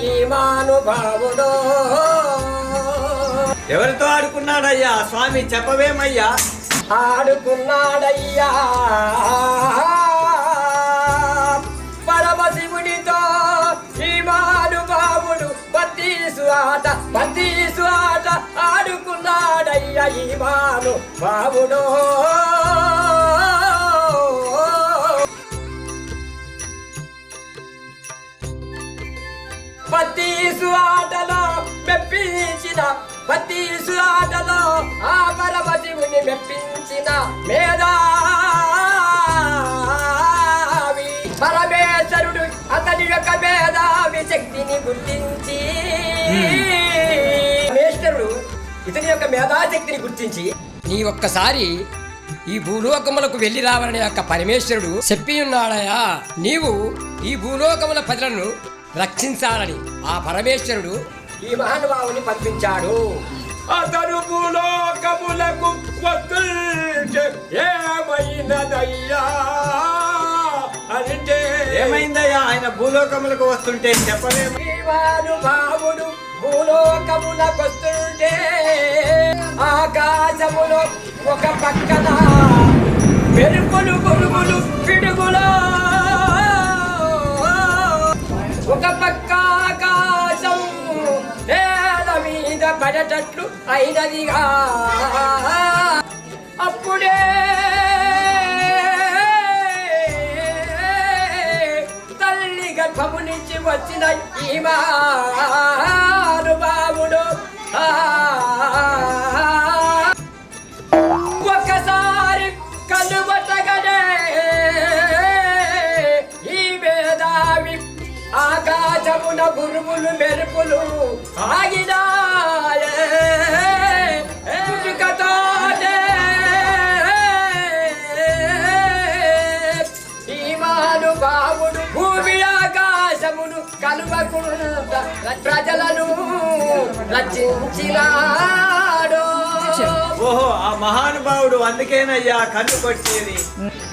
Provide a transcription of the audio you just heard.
ఈమానుభావుడో ఎవరితో ఆడుకున్నాడయ్యా స్వామి చెప్పవేమయ్యా? ఆడుకున్నాడయ్యా పరమశివునితో ఈమానుభావుడు పతీసు ఆట ఆడుకున్నాడయ్యా ఈమానుభావుడో. పతీసు ఆటలో ఆ పరమశివుని మెప్పించిన మేధావి పరమేశ్వరుడు అతని యొక్క మేధావి శక్తిని గుర్తించి పరమేశ్వరుడు ఇతని యొక్క మేధాశక్తిని గుర్తించి నీ ఒక్కసారి ఈ భూలోకములకు వెళ్లి రావాలని యొక్క పరమేశ్వరుడు చెప్పి ఉన్నాడయా. నీవు ఈ భూలోకముల ప్రజలను రక్షించాలని ఆ పరమేశ్వరుడు ఈ మహానుభావుని పంపించాడు. అతను భూలోకములకు వస్తుంటే ఏమైనదయ్యా అంటే ఏమైందయ్యా? ఆయన భూలోకములకు వస్తుంటే చెప్పలేము. ఈ మహానుభావుడు భూలోకములకు వస్తుంటే ఆకాశములో ఒక పక్కన మెరుపులు గురుగులు పిడుగులో ఒక పక్క ఆకాశం నేల మీద పడేటట్లు అయినదిగా. అప్పుడే తల్లి గర్భము నుంచి వచ్చిన ఈ మహానుభావుడు ఒక్కసారి కనుమటగనే ఈ మేధావి ఆకాశమున గురువులు మెరుపులు ఆగినాయే. ఈ మహానుభావుడు భూమి ఆకాశమును కలువకుండా ప్రజలను రక్షించినాడు. ఓహో, ఆ మహానుభావుడు అందుకేనయ్యా కన్ను కొట్టేది.